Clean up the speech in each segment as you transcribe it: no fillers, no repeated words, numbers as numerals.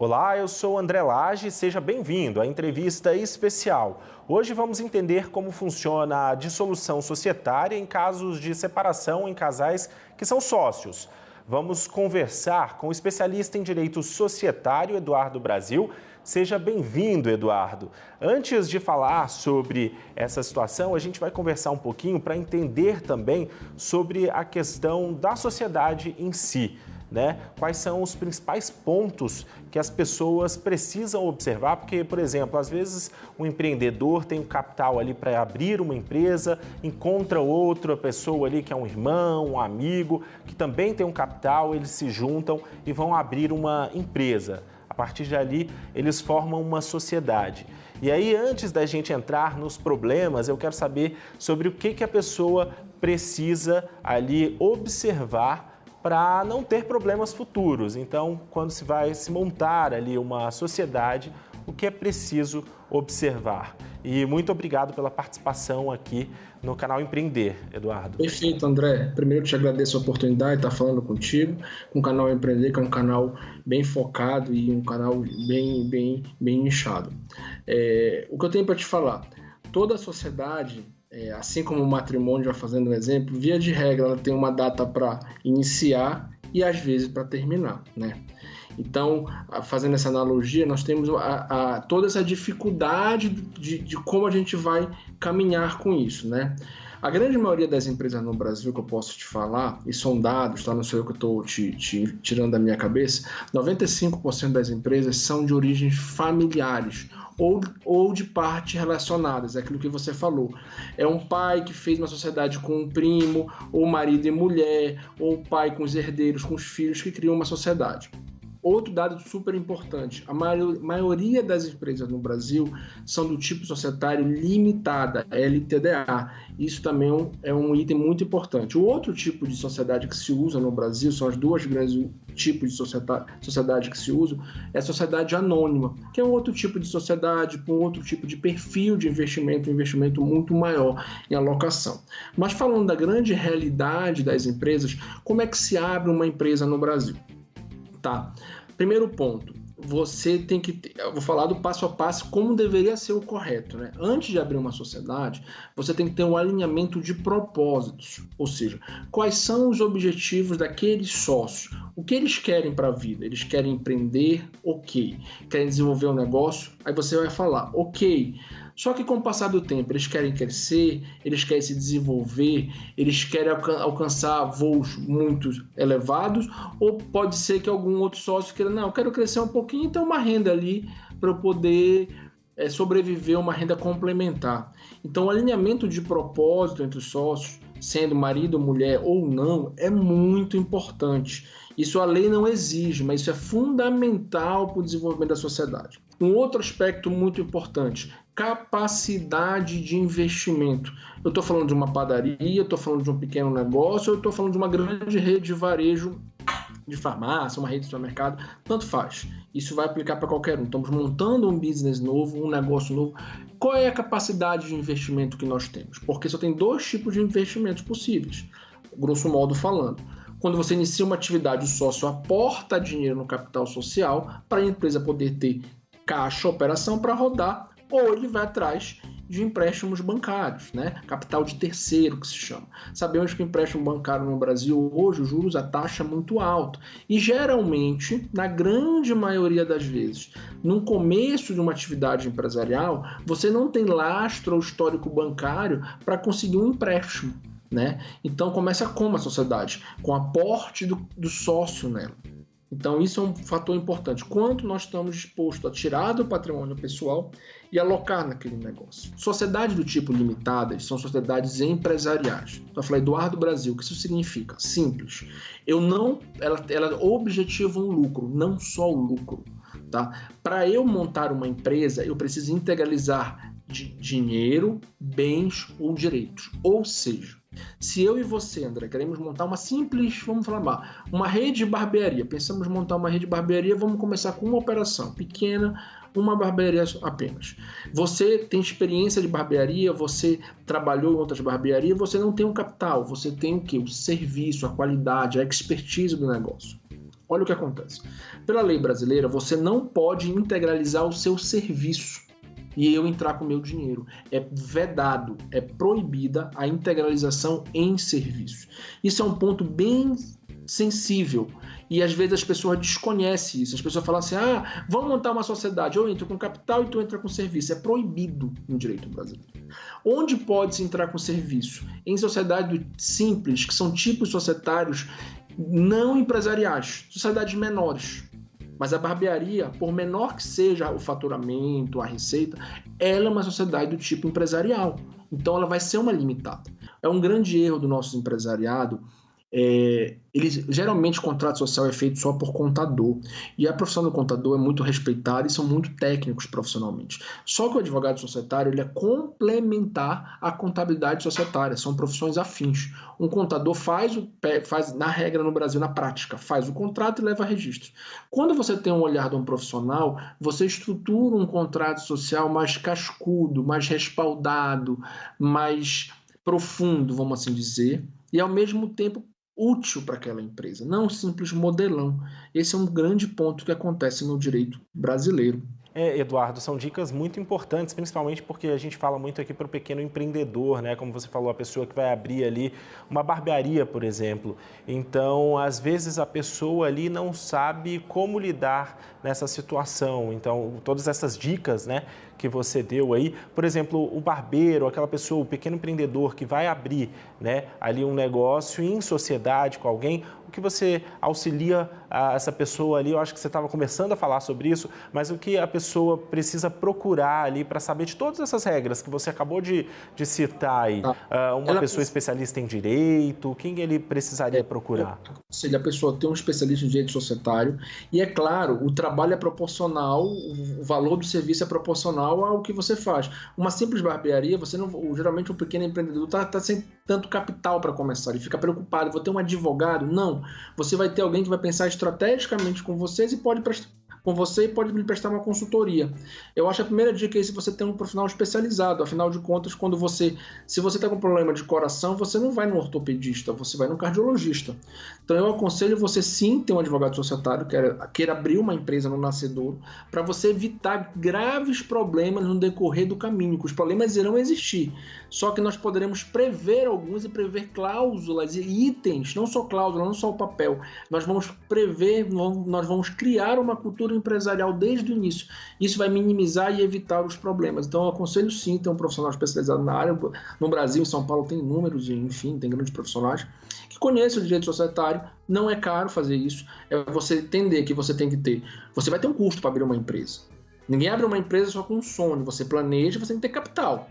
Olá, eu sou André Lage, seja bem-vindo à entrevista especial. Hoje vamos entender como funciona a dissolução societária em casos de separação em casais que são sócios. Vamos conversar com o especialista em direito societário, Eduardo Brasil. Seja bem-vindo, Eduardo. Antes de falar sobre essa situação, a gente vai conversar um pouquinho para entender também sobre a questão da sociedade em si. Quais são os principais pontos que as pessoas precisam observar? Porque, por exemplo, às vezes o empreendedor tem o capital ali para abrir uma empresa, encontra outra pessoa ali que é um irmão, um amigo, que também tem um capital, eles se juntam e vão abrir uma empresa. A partir dali, eles formam uma sociedade. E aí, antes da gente entrar nos problemas, eu quero saber sobre o que a pessoa precisa ali observar para não ter problemas futuros. Então, quando se vai se montar ali uma sociedade, o que é preciso observar? E muito obrigado pela participação aqui no canal Empreender, Eduardo. Perfeito, André. Primeiro, eu te agradeço a oportunidade de estar falando contigo, com o canal Empreender, que é um canal bem focado e um canal bem nichado. O que eu tenho para te falar, toda a sociedade, assim como o matrimônio, já fazendo um exemplo, via de regra, ela tem uma data para iniciar e às vezes para terminar, Então, fazendo essa analogia, nós temos toda essa dificuldade de como a gente vai caminhar com isso, A grande maioria das empresas no Brasil, que eu posso te falar, e são dados, não sou eu que estou te tirando da minha cabeça, 95% das empresas são de origens familiares ou de partes relacionadas, é aquilo que você falou. É um pai que fez uma sociedade com um primo, ou marido e mulher, ou o pai com os herdeiros, com os filhos, que criam uma sociedade. Outro dado super importante, a maioria das empresas no Brasil são do tipo societário limitada, LTDA. Isso também é um item muito importante. O outro tipo de sociedade que se usa no Brasil, são as duas grandes tipos de sociedade que se usam, é a sociedade anônima, que é um outro tipo de sociedade, com outro tipo de perfil de investimento, um investimento muito maior em alocação. Mas falando da grande realidade das empresas, como é que se abre uma empresa no Brasil? Primeiro ponto, você tem que ter, eu vou falar do passo a passo como deveria ser o correto, Antes de abrir uma sociedade, você tem que ter um alinhamento de propósitos, ou seja, quais são os objetivos daqueles sócios, o que eles querem para a vida, eles querem empreender, ok, querem desenvolver um negócio, aí você vai falar, ok. Só que com o passar do tempo, eles querem crescer, eles querem se desenvolver, eles querem alcançar voos muito elevados, ou pode ser que algum outro sócio queira, não, eu quero crescer um pouquinho e ter uma renda ali para eu poder sobreviver, uma renda complementar. Então, o alinhamento de propósito entre os sócios, sendo marido, mulher ou não, é muito importante. Isso a lei não exige, mas isso é fundamental para o desenvolvimento da sociedade. Um outro aspecto muito importante, capacidade de investimento. Eu estou falando de uma padaria, eu estou falando de um pequeno negócio, eu estou falando de uma grande rede de varejo, de farmácia, uma rede de supermercado, tanto faz. Isso vai aplicar para qualquer um. Estamos montando um business novo, um negócio novo. Qual é a capacidade de investimento que nós temos? Porque só tem dois tipos de investimentos possíveis, grosso modo falando. Quando você inicia uma atividade, o sócio aporta dinheiro no capital social para a empresa poder ter caixa, operação para rodar, ou ele vai atrás de empréstimos bancários, Capital de terceiro, que se chama. Sabemos que o empréstimo bancário no Brasil hoje, os juros, a taxa é muito alta. E geralmente, na grande maioria das vezes, no começo de uma atividade empresarial, você não tem lastro ou histórico bancário para conseguir um empréstimo, Então começa como a sociedade? Com aporte do sócio nela. Então isso é um fator importante. Quanto nós estamos dispostos a tirar do patrimônio pessoal e alocar naquele negócio. Sociedades do tipo limitadas são sociedades empresariais. Então eu falei, Eduardo Brasil, o que isso significa? Simples. Ela objetiva um lucro, não só o lucro. Para eu montar uma empresa, eu preciso integralizar dinheiro, bens ou direitos. Ou seja, se eu e você, André, queremos montar uma simples, vamos falar, uma rede de barbearia, pensamos em montar uma rede de barbearia, vamos começar com uma operação pequena, uma barbearia apenas. Você tem experiência de barbearia, você trabalhou em outras barbearias, você não tem um capital, você tem o quê? O serviço, a qualidade, a expertise do negócio. Olha o que acontece. Pela lei brasileira, você não pode integralizar o seu serviço e eu entrar com o meu dinheiro. É vedado, é proibida a integralização em serviço. Isso é um ponto bem sensível e às vezes as pessoas desconhecem isso. As pessoas falam assim, vamos montar uma sociedade, eu entro com capital e tu entra com serviço. É proibido no direito brasileiro. Onde pode-se entrar com serviço? Em sociedades simples, que são tipos societários não empresariais, sociedades menores. Mas a barbearia, por menor que seja o faturamento, a receita, ela é uma sociedade do tipo empresarial. Então ela vai ser uma limitada. É um grande erro do nosso empresariado. Geralmente o contrato social é feito só por contador e a profissão do contador é muito respeitada e são muito técnicos profissionalmente. Só que o advogado societário ele é complementar à contabilidade societária, são profissões afins. Um contador faz na regra no Brasil, na prática, faz o contrato e leva a registro. Quando você tem um olhar de um profissional, você estrutura um contrato social mais cascudo, mais respaldado, mais profundo, vamos assim dizer, e ao mesmo tempo útil para aquela empresa, não um simples modelão. Esse é um grande ponto que acontece no direito brasileiro. Eduardo, são dicas muito importantes, principalmente porque a gente fala muito aqui para o pequeno empreendedor, né? Como você falou, a pessoa que vai abrir ali uma barbearia, por exemplo. Então, às vezes a pessoa ali não sabe como lidar nessa situação. Então, todas essas dicas, né, que você deu aí, por exemplo, o barbeiro, aquela pessoa, o pequeno empreendedor que vai abrir, né, ali um negócio em sociedade com alguém, o que você auxilia a essa pessoa ali? Eu acho que você estava começando a falar sobre isso, mas o que a pessoa precisa procurar ali para saber de todas essas regras que você acabou de citar aí? Uma pessoa especialista em direito, quem ele precisaria procurar? Se a pessoa tem um especialista em direito societário, e é claro, o trabalho é proporcional, o valor do serviço é proporcional ao que você faz. Uma simples barbearia, você não, geralmente um pequeno empreendedor está sem tanto capital para começar, ele fica preocupado, vou ter um advogado? Não. Você vai ter alguém que vai pensar estrategicamente com vocês e pode lhe prestar uma consultoria. Eu acho que a primeira dica é se você tem um profissional especializado. Afinal de contas, se você está com problema de coração, você não vai no ortopedista, você vai no cardiologista. Então eu aconselho você sim ter um advogado societário, queira abrir uma empresa no nascedouro, para você evitar graves problemas no decorrer do caminho, que os problemas irão existir. Só que nós poderemos prever alguns e prever cláusulas e itens, não só cláusulas, não só o papel. Nós vamos prever, nós vamos criar uma cultura empresarial desde o início. Isso vai minimizar e evitar os problemas. Então eu aconselho sim ter um profissional especializado na área. No Brasil, em São Paulo, tem inúmeros, enfim, tem grandes profissionais que conhecem o direito societário. Não é caro fazer isso. É você entender que você tem que ter. Você vai ter um custo para abrir uma empresa. Ninguém abre uma empresa só com um sonho. Você planeja, você tem que ter capital.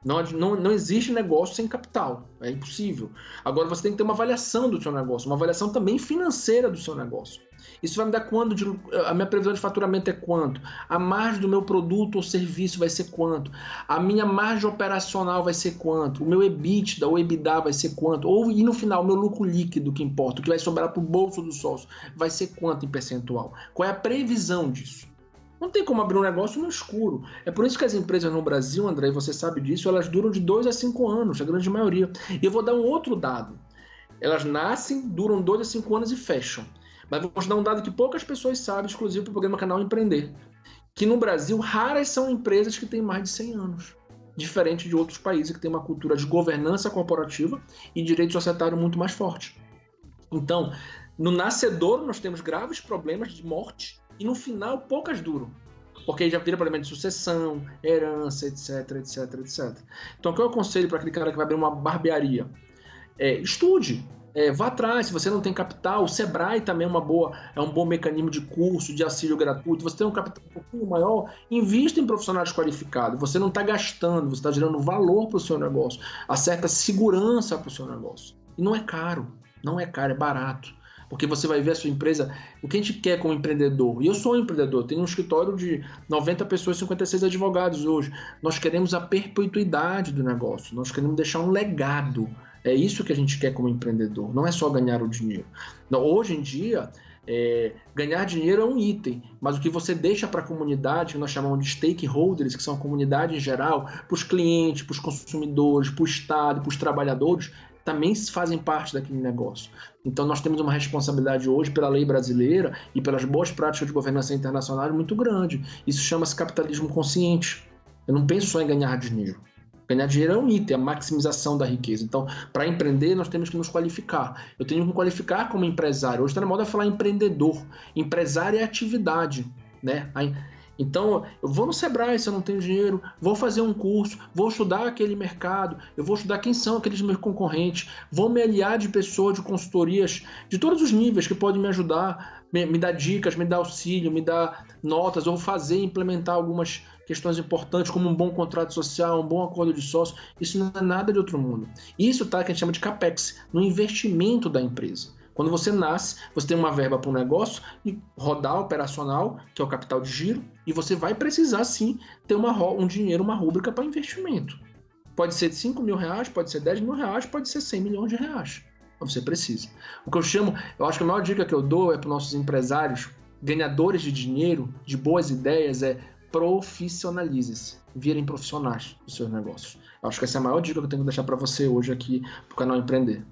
Não existe negócio sem capital, é impossível. Agora você tem que ter uma avaliação do seu negócio, uma avaliação também financeira do seu negócio. Isso vai me dar quanto, a minha previsão de faturamento é quanto, a margem do meu produto ou serviço vai ser quanto, a minha margem operacional vai ser quanto, o meu EBITDA ou EBITDA vai ser quanto, e no final o meu lucro líquido que importa, o que vai sobrar para o bolso do sócio, vai ser quanto em percentual. Qual é a previsão disso? Não tem como abrir um negócio no escuro. É por isso que as empresas no Brasil, André, você sabe disso, elas duram de 2 a 5 anos, a grande maioria. E eu vou dar um outro dado. Elas nascem, duram 2 a 5 anos e fecham. Mas vou te dar um dado que poucas pessoas sabem, exclusivo para o programa Canal Empreender. Que no Brasil, raras são empresas que têm mais de 100 anos. Diferente de outros países que têm uma cultura de governança corporativa e direito societário muito mais forte. Então, no nascedouro nós temos graves problemas de morte e no final poucas duram. Porque aí já vira problema de sucessão, herança, etc, etc, etc. Então o que eu aconselho para aquele cara que vai abrir uma barbearia? Estude, vá atrás. Se você não tem capital, o Sebrae também é um bom mecanismo de curso, de auxílio gratuito. Você tem um capital um pouquinho maior, invista em profissionais qualificados. Você não está gastando, você está gerando valor para o seu negócio, acerta segurança para o seu negócio. E não é caro, é barato. Porque você vai ver a sua empresa, o que a gente quer como empreendedor. E eu sou um empreendedor, tenho um escritório de 90 pessoas, 56 advogados hoje. Nós queremos a perpetuidade do negócio, nós queremos deixar um legado. É isso que a gente quer como empreendedor, não é só ganhar o dinheiro. Não, hoje em dia, ganhar dinheiro é um item, mas o que você deixa para a comunidade, que nós chamamos de stakeholders, que são a comunidade em geral, para os clientes, para os consumidores, para o Estado, para os trabalhadores, também fazem parte daquele negócio. Então nós temos uma responsabilidade hoje pela lei brasileira e pelas boas práticas de governança internacional muito grande. Isso chama-se capitalismo consciente. Eu não penso só em ganhar dinheiro. Ganhar dinheiro é um item, a maximização da riqueza. Então, para empreender, nós temos que nos qualificar. Eu tenho que me qualificar como empresário. Hoje está na moda falar empreendedor. Empresário é atividade, né? Então, eu vou no Sebrae se eu não tenho dinheiro, vou fazer um curso, vou estudar aquele mercado, eu vou estudar quem são aqueles meus concorrentes, vou me aliar de pessoas, de consultorias, de todos os níveis que podem me ajudar, me dar dicas, me dar auxílio, me dar notas, ou fazer e implementar algumas questões importantes, como um bom contrato social, um bom acordo de sócio. Isso não é nada de outro mundo. Isso tá, que a gente chama de CAPEX, no investimento da empresa. Quando você nasce, você tem uma verba para um negócio e rodar operacional, que é o capital de giro, e você vai precisar sim ter um dinheiro, uma rúbrica para investimento. Pode ser de 5 mil reais, pode ser 10 mil reais, pode ser 100 milhões de reais. Mas você precisa. O que eu acho que a maior dica que eu dou é para os nossos empresários, ganhadores de dinheiro, de boas ideias, é profissionalize-se, virem profissionais dos seus negócios. Eu acho que essa é a maior dica que eu tenho que deixar para você hoje aqui para o canal Empreender.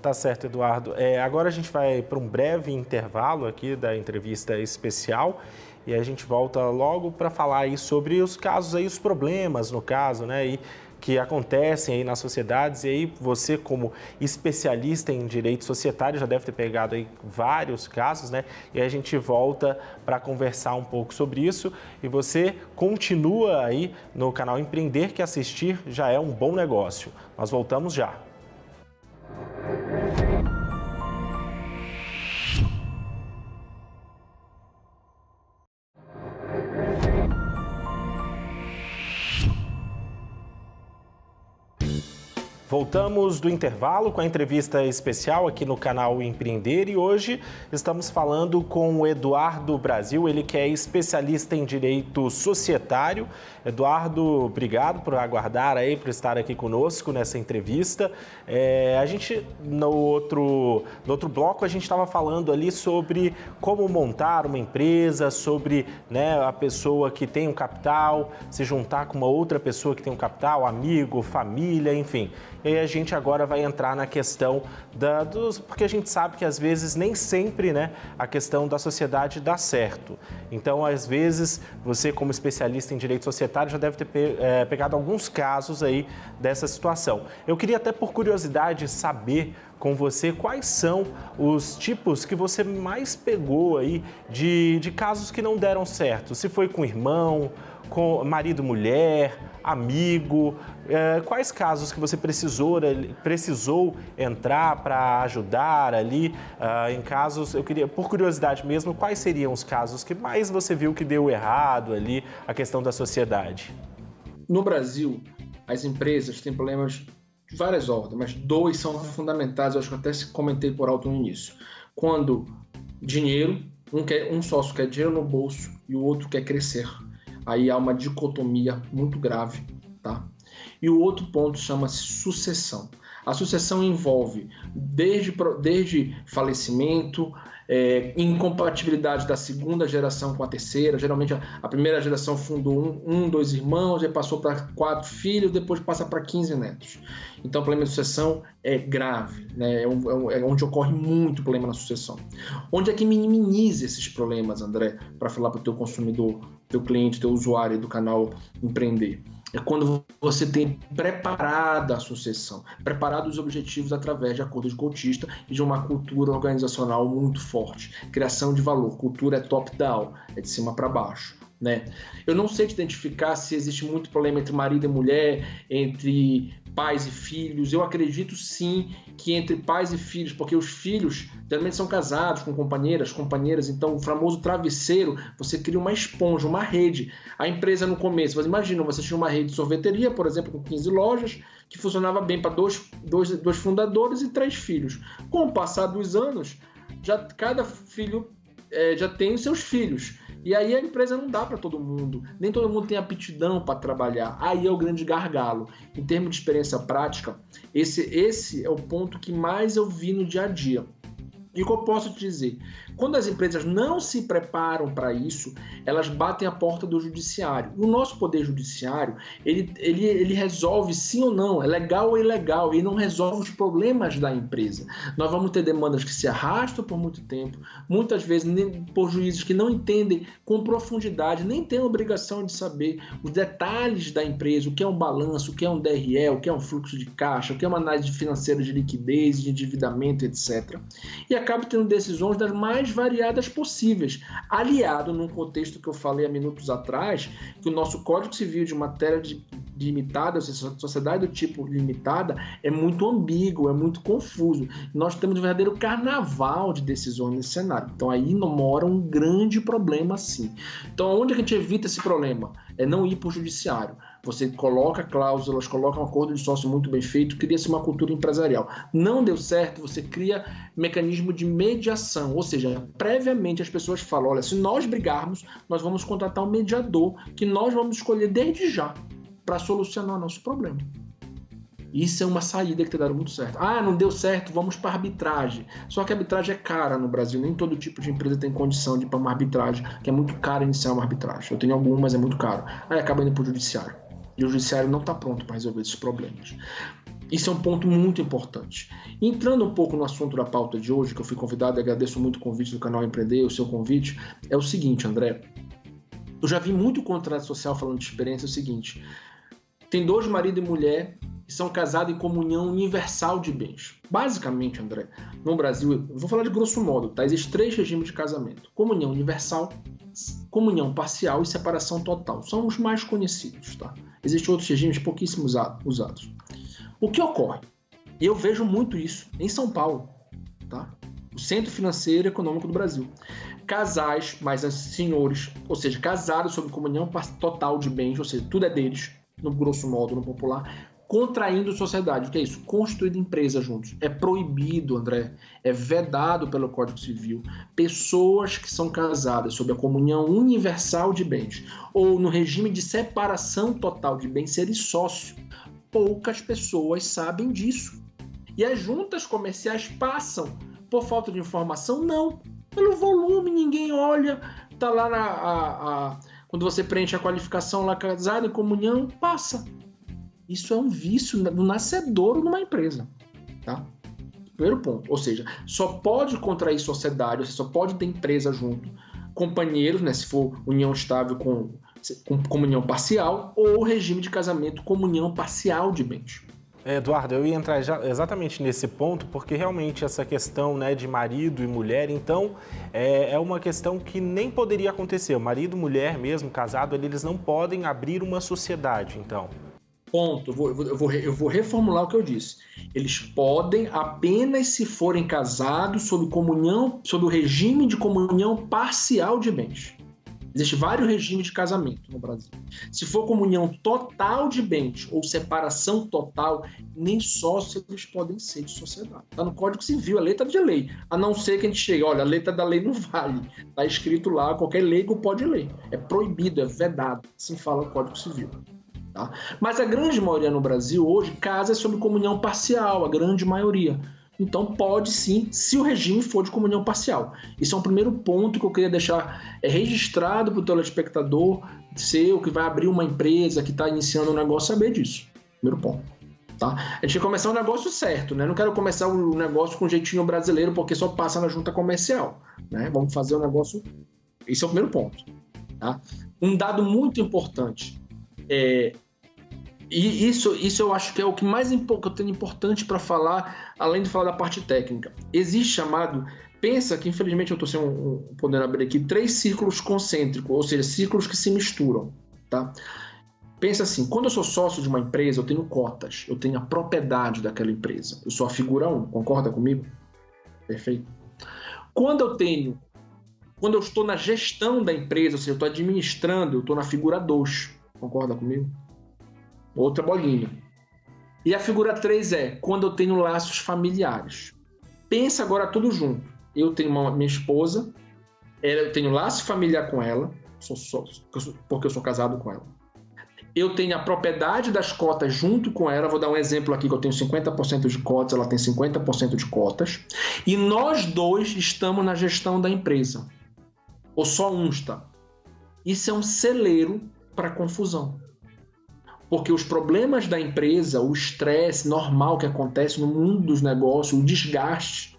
Tá certo, Eduardo. Agora a gente vai para um breve intervalo aqui da entrevista especial e a gente volta logo para falar aí sobre os casos aí, os problemas no caso, né, e que acontecem aí nas sociedades. E aí você, como especialista em direito societário, já deve ter pegado aí vários casos, né? E aí a gente volta para conversar um pouco sobre isso. E você continua aí no canal Empreender, que assistir já é um bom negócio. Nós voltamos já. Voltamos do intervalo com a entrevista especial aqui no canal Empreender e hoje estamos falando com o Eduardo Brasil, ele que é especialista em direito societário. Eduardo, obrigado por aguardar aí, por estar aqui conosco nessa entrevista. A gente, no outro bloco, a gente estava falando ali sobre como montar uma empresa, sobre, né, a pessoa que tem um capital, se juntar com uma outra pessoa que tem um capital, amigo, família, enfim. E aí a gente agora vai entrar na questão porque a gente sabe que às vezes nem sempre, né, a questão da sociedade dá certo. Então, às vezes, você como especialista em direito societário já deve ter pegado alguns casos aí dessa situação. Eu queria até por curiosidade saber com você quais são os tipos que você mais pegou aí de casos que não deram certo. Se foi com irmão, com marido, mulher, amigo, quais casos que você precisou entrar para ajudar ali, em casos, eu queria, por curiosidade mesmo, quais seriam os casos que mais você viu que deu errado ali, a questão da sociedade? No Brasil, as empresas têm problemas de várias ordens, mas dois são fundamentais, eu acho que até comentei por alto no início. Quando dinheiro, um sócio quer dinheiro no bolso e o outro quer crescer. Aí há uma dicotomia muito grave, tá? E o outro ponto chama-se sucessão. A sucessão envolve desde falecimento, incompatibilidade da segunda geração com a terceira. Geralmente a primeira geração fundou dois irmãos, aí passou para 4 filhos, depois passa para 15 netos. Então o problema de sucessão é grave, né? É onde ocorre muito problema na sucessão. Onde é que minimiza esses problemas, André, para falar para o teu consumidor, teu cliente, teu usuário do canal Empreender? É quando você tem preparada a sucessão, preparado os objetivos através de acordo de cotista e de uma cultura organizacional muito forte. Criação de valor, cultura é top-down, é de cima para baixo, né? Eu não sei te identificar se existe muito problema entre marido e mulher, entre pais e filhos. Eu acredito sim que entre pais e filhos, porque os filhos geralmente são casados com companheiras, então o famoso travesseiro, você cria uma esponja, uma rede. A empresa no começo, você imagina, você tinha uma rede de sorveteria, por exemplo, com 15 lojas, que funcionava bem para dois fundadores e 3 filhos. Com o passar dos anos, cada filho já tem os seus filhos. E aí a empresa não dá para todo mundo, nem todo mundo tem aptidão para trabalhar. Aí é o grande gargalo. Em termos de experiência prática, esse é o ponto que mais eu vi no dia a dia. E o que eu posso te dizer? Quando as empresas não se preparam para isso, elas batem a porta do judiciário. O nosso poder judiciário, ele resolve sim ou não, é legal ou ilegal, e não resolve os problemas da empresa. Nós vamos ter demandas que se arrastam por muito tempo, muitas vezes por juízes que não entendem com profundidade, nem têm a obrigação de saber os detalhes da empresa, o que é um balanço, o que é um DRE, o que é um fluxo de caixa, o que é uma análise financeira de liquidez, de endividamento, etc. E acaba tendo decisões das mais variadas possíveis, aliado num contexto que eu falei há minutos atrás, que o nosso Código Civil de matéria de limitada, ou seja, sociedade do tipo limitada, é muito ambíguo, é muito confuso. Nós temos um verdadeiro carnaval de decisões nesse cenário. Então aí mora um grande problema, sim. Então onde é que a gente evita esse problema? É não ir para o judiciário. Você coloca cláusulas, coloca um acordo de sócio muito bem feito, cria-se uma cultura empresarial. Não deu certo, você cria mecanismo de mediação, ou seja, previamente as pessoas falam, olha, se nós brigarmos, nós vamos contratar um mediador que nós vamos escolher desde já para solucionar nosso problema. Isso é uma saída que tem dado muito certo. Ah, não deu certo, vamos para arbitragem. Só que a arbitragem é cara no Brasil. Nem todo tipo de empresa tem condição de ir para uma arbitragem, que é muito caro iniciar uma arbitragem. Eu tenho algumas, mas é muito caro. Aí acaba indo para o judiciário. E o judiciário não está pronto para resolver esses problemas. Isso é um ponto muito importante. Entrando um pouco no assunto da pauta de hoje, que eu fui convidado, e agradeço muito o convite do canal Empreender, o seu convite, é o seguinte, André. Eu já vi muito contrato social falando de experiência, é o seguinte. Tem dois, marido e mulher, que são casados em comunhão universal de bens. Basicamente, André, no Brasil, eu vou falar de grosso modo, tá? Existem 3 regimes de casamento. Comunhão universal, comunhão parcial e separação total. São os mais conhecidos, tá? Existem outros regimes pouquíssimos usados. O que ocorre? E eu vejo muito isso em São Paulo, tá? O Centro Financeiro e Econômico do Brasil. Casais, mas senhores, ou seja, casados sob comunhão total de bens, ou seja, tudo é deles, no grosso modo, no popular, contraindo sociedade. O que é isso? Constituindo empresa juntos. É proibido, André, é vedado pelo Código Civil. Pessoas que são casadas sob a comunhão universal de bens ou no regime de separação total de bens serem sócio. Poucas pessoas sabem disso. E as juntas comerciais passam por falta de informação? Não. Pelo volume, ninguém olha. Tá lá quando você preenche a qualificação lá, casado em comunhão, passa. Isso é um vício no nascedouro numa empresa, tá? Primeiro ponto. Ou seja, só pode contrair sociedade, você só pode ter empresa junto, companheiros, né? Se for união estável com comunhão parcial, ou regime de casamento, comunhão parcial de bens. Eduardo, eu ia entrar exatamente nesse ponto, porque realmente essa questão, né, de marido e mulher, então, é uma questão que nem poderia acontecer. O marido e mulher mesmo, casado, eles não podem abrir uma sociedade, então. Ponto. Eu vou reformular o que eu disse. Eles podem apenas se forem casados sob o regime de comunhão parcial de bens. Existem vários regimes de casamento no Brasil. Se for comunhão total de bens ou separação total, nem sócios eles podem ser de sociedade. Está no Código Civil, a letra de lei. A não ser que a gente chegue, olha, a letra da lei não vale. Está escrito lá, qualquer leigo pode ler. É proibido, é vedado. Assim fala o Código Civil. Tá? Mas a grande maioria no Brasil hoje casa sob comunhão parcial, a grande maioria. Então pode sim, se o regime for de comunhão parcial. Isso é um primeiro ponto que eu queria deixar registrado para o telespectador seu que vai abrir uma empresa, que está iniciando um negócio, saber disso. Primeiro ponto. Tá? A gente vai começar o negócio certo, né? Não quero começar o negócio com jeitinho brasileiro, porque só passa na junta comercial. Né? Vamos fazer o negócio... Esse é o primeiro ponto. Tá? Um dado muito importante e isso eu acho que é o que mais que eu tenho importante para falar, além de falar da parte técnica. Existe chamado, pensa que infelizmente eu estou sem podendo abrir aqui, 3 círculos concêntricos, ou seja, círculos que se misturam. Tá? Pensa assim, quando eu sou sócio de uma empresa, eu tenho cotas, eu tenho a propriedade daquela empresa. Eu sou a figura 1, concorda comigo? Perfeito. Quando eu estou na gestão da empresa, ou seja, eu estou administrando, eu estou na figura 2, concorda comigo? Outra bolinha. E a figura 3 é quando eu tenho laços familiares. Pensa agora tudo junto. Eu tenho minha esposa, eu tenho laço familiar com ela, porque eu sou casado com ela. eu tenho a propriedade das cotas junto com ela. Vou dar um exemplo aqui, que eu tenho 50% de cotas, ela tem 50% de cotas, e nós dois estamos na gestão da empresa, ou só um está. Isso é um celeiro para confusão, porque os problemas da empresa, o estresse normal que acontece no mundo dos negócios, o desgaste,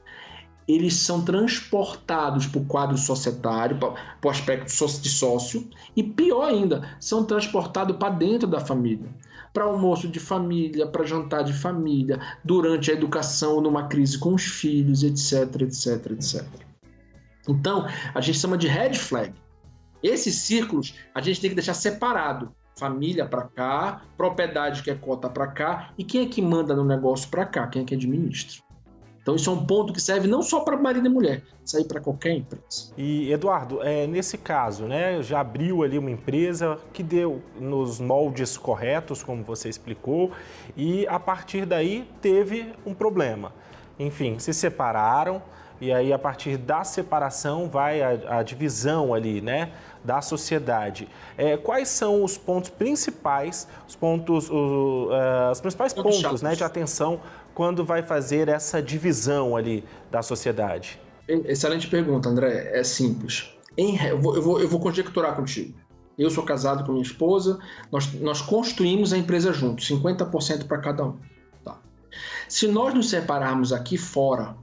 eles são transportados para o quadro societário, para o aspecto de sócio, e pior ainda, são transportados para dentro da família, para almoço de família, para jantar de família, durante a educação, numa crise com os filhos, etc, etc, etc. Então, a gente chama de red flag. Esses círculos a gente tem que deixar separado. Família para cá, propriedade que é cota para cá, e quem é que manda no negócio para cá, quem é que administra. Então isso é um ponto que serve não só para marido e mulher, serve para qualquer empresa. E Eduardo, nesse caso, né, já abriu ali uma empresa que deu nos moldes corretos, como você explicou, e a partir daí teve um problema. Enfim, se separaram, e aí a partir da separação vai a divisão ali, né, da sociedade. Quais são os pontos principais, os principais pontos, né, de atenção quando vai fazer essa divisão ali da sociedade? Excelente pergunta, André. É simples. Eu vou conjecturar contigo. Eu sou casado com minha esposa, nós construímos a empresa juntos, 50% para cada um. Tá. Se nós nos separarmos aqui fora,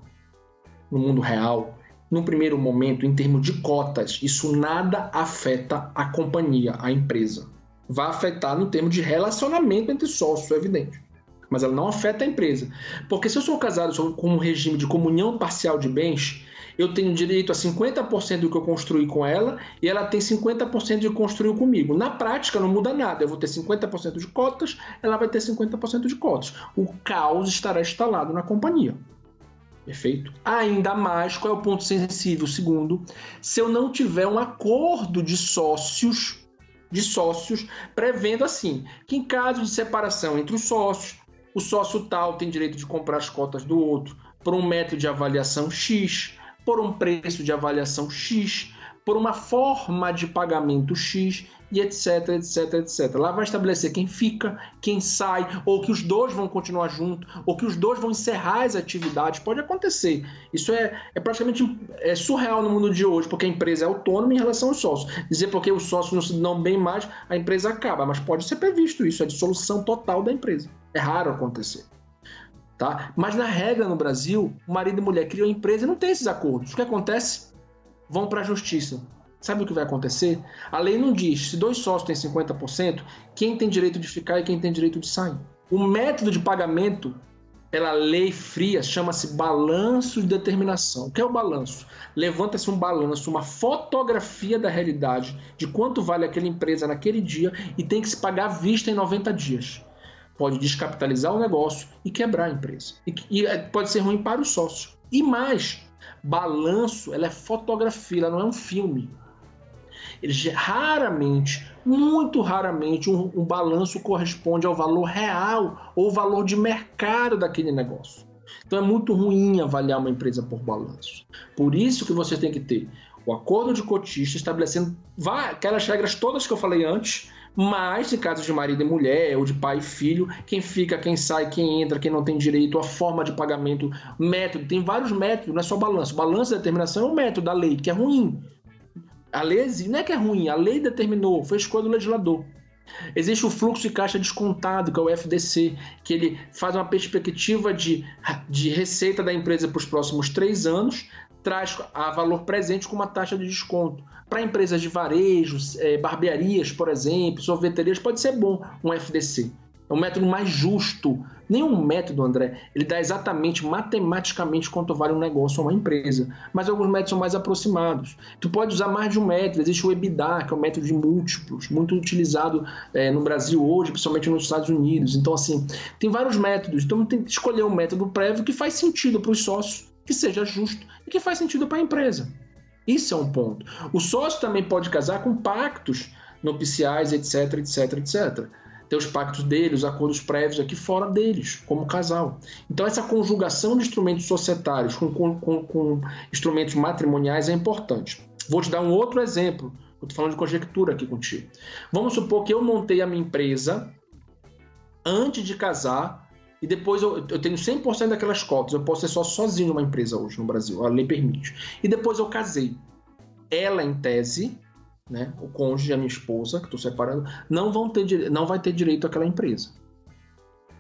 no mundo real, no primeiro momento, em termos de cotas, isso nada afeta a companhia, a empresa. Vai afetar no termo de relacionamento entre sócios, é evidente. Mas ela não afeta a empresa. Porque se eu sou casado com um regime de comunhão parcial de bens, eu tenho direito a 50% do que eu construí com ela e ela tem 50% de que construiu comigo. Na prática, não muda nada. Eu vou ter 50% de cotas, ela vai ter 50% de cotas. O caos estará instalado na companhia. Perfeito? Ainda mais, qual é o ponto sensível? Segundo, se eu não tiver um acordo de sócios prevendo assim, que em caso de separação entre os sócios, o sócio tal tem direito de comprar as cotas do outro por um método de avaliação X, por um preço de avaliação X, por uma forma de pagamento X, e etc, etc, etc. Lá vai estabelecer quem fica, quem sai, ou que os dois vão continuar juntos, ou que os dois vão encerrar as atividades. Pode acontecer. Isso é praticamente surreal no mundo de hoje, porque a empresa é autônoma em relação aos sócios. Dizer porque os sócios não se dão bem mais, a empresa acaba. Mas pode ser previsto isso, a dissolução total da empresa. É raro acontecer. Tá? Mas na regra no Brasil, o marido e mulher criam a empresa e não tem esses acordos. O que acontece? Vão para a justiça. Sabe o que vai acontecer? A lei não diz, se dois sócios têm 50%, quem tem direito de ficar e quem tem direito de sair. O método de pagamento, pela lei fria, chama-se balanço de determinação. O que é o balanço? Levanta-se um balanço, uma fotografia da realidade, de quanto vale aquela empresa naquele dia e tem que se pagar à vista em 90 dias. Pode descapitalizar o negócio e quebrar a empresa. E pode ser ruim para os sócios. E mais, balanço, ela é fotografia, ela não é um filme. Raramente, muito raramente, um balanço corresponde ao valor real ou valor de mercado daquele negócio. Então é muito ruim avaliar uma empresa por balanço. Por isso que você tem que ter o acordo de cotista estabelecendo aquelas regras todas que eu falei antes, mas em casos de marido e mulher, ou de pai e filho, quem fica, quem sai, quem entra, quem não tem direito, a forma de pagamento, método, tem vários métodos, não é só balanço. Balanço de determinação é um método da lei, que é ruim. A lei não é que é ruim, a lei determinou, foi escolha do legislador. Existe o fluxo de caixa descontado, que é o FDC, que ele faz uma perspectiva de receita da empresa para os próximos 3 anos, traz a valor presente com uma taxa de desconto. Para empresas de varejo, barbearias, por exemplo, sorveterias, pode ser bom um FDC. É um método mais justo. Nenhum método, André, ele dá exatamente, matematicamente, quanto vale um negócio ou uma empresa. Mas alguns métodos são mais aproximados. Tu pode usar mais de um método. Existe o EBITDA, que é um método de múltiplos, muito utilizado no Brasil hoje, principalmente nos Estados Unidos. Então, assim, tem vários métodos. Então, tem que escolher um método prévio que faz sentido para os sócios, que seja justo e que faz sentido para a empresa. Isso é um ponto. O sócio também pode casar com pactos nupciais, etc, etc, etc. Ter os pactos deles, os acordos prévios aqui fora deles, como casal. Então, essa conjugação de instrumentos societários com instrumentos matrimoniais é importante. Vou te dar um outro exemplo. Eu Eu estou falando de conjectura aqui contigo. Vamos supor que eu montei a minha empresa antes de casar e depois eu tenho 100% daquelas cotas. Eu posso ser só sozinho numa empresa hoje no Brasil, a lei permite. E depois eu casei. Ela, em tese, né, o cônjuge, a minha esposa, que estou separando, não vai ter direito àquela empresa.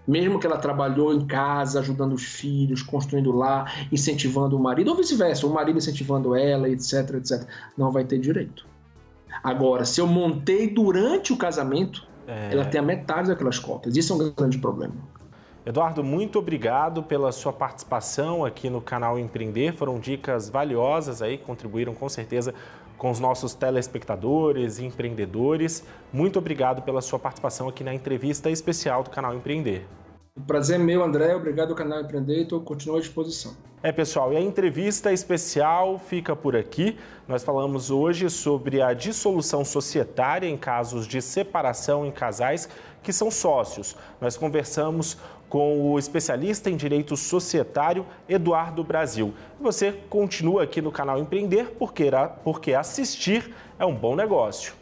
Mesmo que ela trabalhou em casa, ajudando os filhos, construindo lá, incentivando o marido, ou vice-versa, o marido incentivando ela, etc, etc, não vai ter direito. Agora, se eu montei durante o casamento, ela tem a metade daquelas cotas. Isso é um grande problema. Eduardo, muito obrigado pela sua participação aqui no canal Empreender. Foram dicas valiosas aí, contribuíram com certeza com os nossos telespectadores e empreendedores. Muito obrigado pela sua participação aqui na entrevista especial do canal Empreender. O prazer é meu, André. Obrigado ao canal Empreender. Continuo à disposição. Pessoal, e a entrevista especial fica por aqui. Nós falamos hoje sobre a dissolução societária em casos de separação em casais que são sócios. Nós conversamos com o especialista em direito societário, Eduardo Brasil. Você continua aqui no canal Empreender porque assistir é um bom negócio.